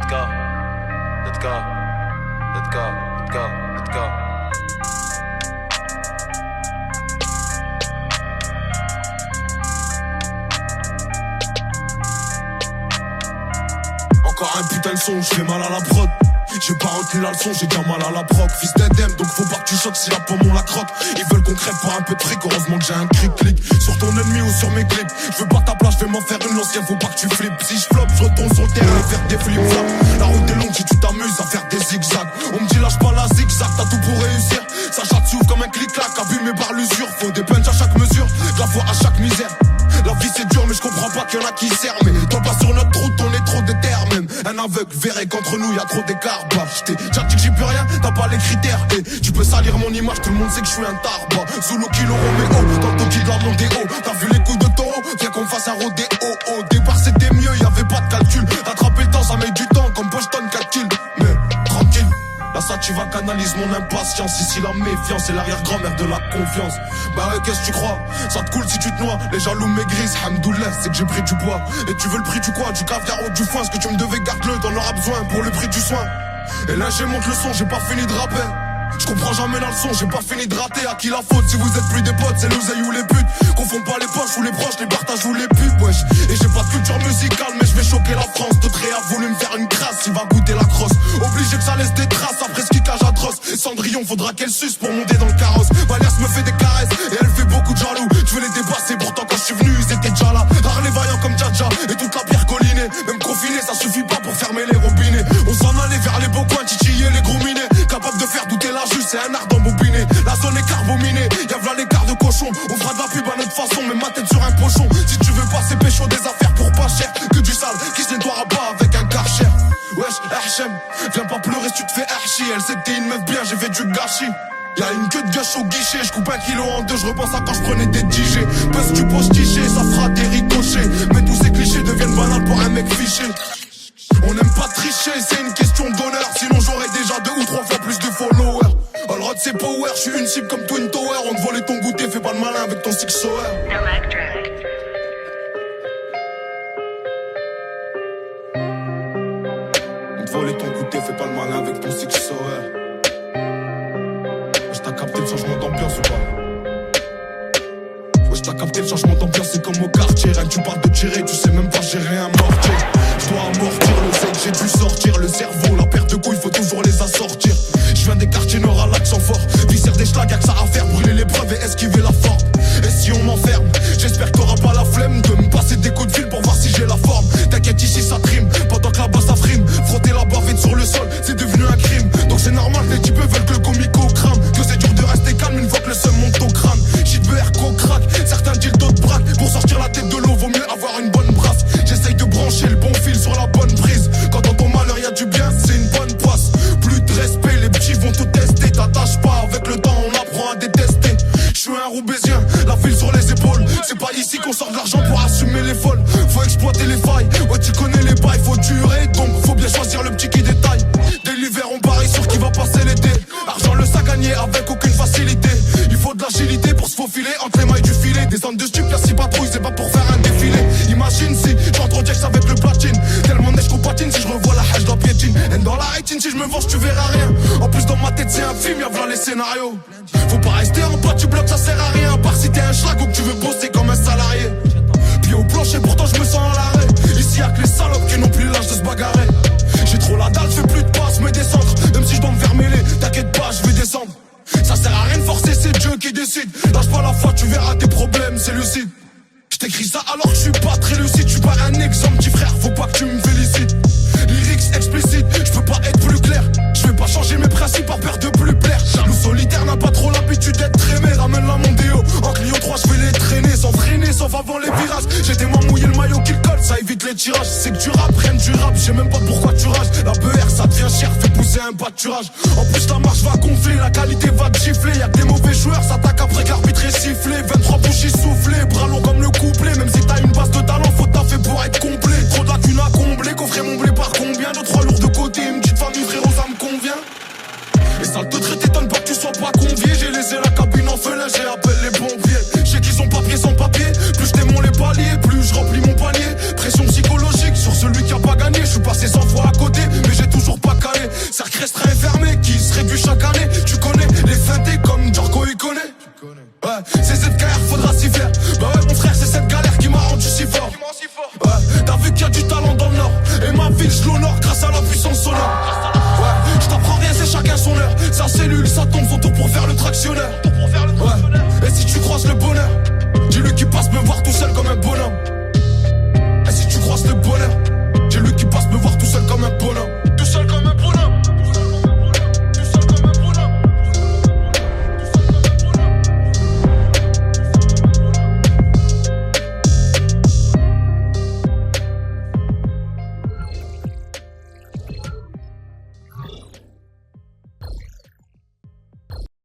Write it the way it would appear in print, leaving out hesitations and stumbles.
let's go, let's go, let's go, let's go, let's go. Encore un putain de son, je fais mal à la prod. J'ai pas retenu la leçon, j'ai bien mal à la proc. Fils d'Edem, donc faut pas que tu choques si la pomme on la croque. Ils veulent qu'on crève pour un peu de fric, heureusement que j'ai un cric-clic sur ton ennemi ou sur mes clips. Je veux pas ta place, je vais m'en faire une l'ancien, faut pas que tu flippes. Si je floppe, je retourne sur le terrain et faire des flip-flops. La route est longue si tu t'amuses à faire des zigzags. On me dit lâche pas la zigzag, t'as tout pour réussir. Ça chatte s'ouvre comme un clic-clac, abîmé par l'usure. Faut des punchs à chaque mesure, de la foi à chaque misère. La vie c'est dur mais je comprends pas qu'il y en a qui servent. Mais toi pas sur notre route, on est trop déter même. Un aveugle verrait qu'entre nous y a trop d'écart. Bah j't'ai déjà dit que j'y peux rien, t'as pas les critères. Et tu peux salir mon image, tout le monde sait que je suis un tarba. Zulu Kilo Romeo, dans le Toki de la Mondéo. T'as vu les coups de taureau, viens qu'on fasse un rodéo. Au départ c'était mieux, y'avait pas de calcul. Rattraper le temps ça met du temps, comme Boston 4 kills. Mais tranquille, là ça tu vas canalise mon impatience. Ici la méfiance et l'arrière-grand-mère de la confiance. Bah ouais qu'est-ce que tu crois, ça te coule si tu te noies. Les jaloux maigrissent, hamdoulah c'est que j'ai pris du poids. Et tu veux le prix du quoi, du caviar ou du foin. Ce que tu me devais garde-le, t'en auras besoin pour le prix du soin. Et là j'ai monte le son, j'ai pas fini de rapper. Je comprends jamais la leçon, j'ai pas fini de rater. À qui la faute si vous êtes plus des potes, c'est l'oseille ou les putes. Confonds pas les poches ou les proches, les partages ou les pubs, wesh. Et j'ai pas de culture musicale mais je vais choquer la France. D'autres a voulu me faire une crasse, il va goûter la crosse. Obligé que ça laisse des traces après ce kickage atroce. Cendrillon faudra qu'elle suce pour monter dans le carrosse. Valère me fait des caresses et elle fait beaucoup de jaloux. Je veux les dépasser pourtant quand je suis venu ils étaient déjà là. Rare les vaillants comme Djadja et toute la pierre collinée. Même confiné ça suffit pas pour fermer les robinets. On s'en allait vers les beaux coins, titiller les gros minés. Capable de faire douter la juge, c'est un art d'embobiné. La zone est carbominée, y'a v'là l'écart de cochon. On fera de la pub à notre façon, mais ma tête sur un pochon. Si tu veux passer pécho des affaires pour pas cher, que du sale qui se nettoiera pas avec un karcher. Wesh, Hachem, viens pas pleurer si tu te fais archi. Elle sait que t'es une meuf bien, j'ai fait du gâchis. Y'a une queue de gâche au guichet, je coupe 1 kilo en deux, je repense à quand je prenais des DJ. Parce que tu poses tiché, ça fera des ricochets. Mais tous ces clichés deviennent banals pour un mec fiché. On n'aime pas tricher, c'est une question d'honneur. Sinon j'aurais déjà 2 ou 3 fois plus de followers. Allroad c'est power, je suis une cible comme Twin Tower. On te volait ton goûter, fais pas le malin avec ton six sour. On te volait ton goûter, fais pas le malin avec ton six sour. T'as capté le changement d'ambiance ou pas? Wesh t'as capté le changement d'ambiance, c'est comme au quartier. Rien que tu parles de tirer, tu sais même pas gérer un mortier. Je dois amortir le sec, j'ai dû sortir le cerveau. La paire de couilles, faut toujours les assortir. Je viens des quartiers nord à l'accent fort. Viscère des schlags, y'a que ça à faire. Brûler les preuves et esquiver la forte. Et si on m'enferme, j'espère que t'auras pas la flemme de me passer des coups de fil pour voir si j'ai la forme. T'inquiète ici ça trime, pendant que là-bas ça frime. Frotter la bavette sur le sol, c'est devenu un crime. Donc c'est normal que les types veulent que le comico crame. Que c'est dur de rester calme une fois que le seum monte au crâne. Shit BR qu'on craque, certains disent d'autres braques. Pour sortir la tête de l'eau, vaut mieux avoir une bonne brasse. J'essaye de brancher le bon fil sur la bonne prise. Quand dans ton malheur y'a du bien, c'est une bonne passe. Plus de respect, les petits vont tout tester. T'attaches pas, avec le temps on apprend à détester. Je suis un Roubaisien, la file sur les épaules. C'est pas ici qu'on sort de l'argent pour assumer les folles. Faut exploiter les failles, ouais tu connais les bails. Faut durer, donc faut bien choisir le petit qui détaille. Dès l'hiver on parie sur qui va passer l'été. Argent le sac gagné avec aucune facilité. Il faut de l'agilité pour se faufiler entre les mailles du filet. Des centres de stup, y'a 6 patrouilles, c'est pas pour faire un défilé. Imagine si j'entre au Jax avec le platine. Tellement neige qu'on patine, si je revois la hache de la piétine. Et dans la rétine, si je me venge tu verras rien. En plus dans ma tête c'est un film, y'a v'là les scénarios. Faut pas rester en bas, tu bloques, ça sert à rien. À part si t'es un schlag ou que tu veux bosser comme un salarié. Pied au plancher, pourtant je me sens à l'arrêt. Ici y'a que les salopes qui n'ont plus l'âge de se bagarrer. J'ai trop la dalle, je fais plus de passes, me descendre. Même si je dois me faire mêler, t'inquiète pas, je vais descendre. Ça sert à rien de forcer, c'est Dieu qui décide. Lâche pas la foi, tu verras tes problèmes, c'est lucide. Je t'écris ça alors que je suis pas très lucide. Je suis pas un exemple, petit frère, faut pas que tu me félicites. Lyrics explicites, je peux pas être plus clair. Je vais pas changer mes principes par peur de plus plaire. Nous solitaire n'a pas trop l'habitude d'être aimé. Ramène la Mondéo, en Clio 3 je vais les traîner. Sans freiner, sauf avant les virages. J'ai des mains mouillées, le maillot qui colle, ça évite les tirages. C'est que tu rappes, rien du rap, j'ai même pas pourquoi tu rages. La BR ça devient cher, fait pousser un pâturage. En plus la marche va gonfler, la qualité va te gifler. Y'a que des mauvais joueurs, s'attaquent après que l'arbitre est sifflé. 23 bougies soufflées, bras longs comme le couplet. Même si t'as une base de talent, faut taffer pour être complet. Trop de lacunes à combler, coffrer mon blé par combien. 2-3 lourds de côté, une petite famille frérot ça me convient. Et ça te traite, t'étonne pas que tu sois pas convié. J'ai laissé la cabine en feu, là j'ai appelé les pompiers. J'sais qu'ils ont papier sans papier. Plus je démons les paliers, plus je remplis mon panier. Pression psychologique sur celui qui a pas gagné. Je suis passé 100 fois à côté, à la puissance sonore. Ouais, je t'apprends rien, c'est chacun son heure. Sa cellule, ça tombe son tour pour faire le tractionneur. Ouais, et si tu croises le bonheur, dis-lui qu'il passe me voir tout seul comme un bonhomme. Et si tu croises le bonheur, dis-lui qu'il passe me voir tout seul comme un bonhomme.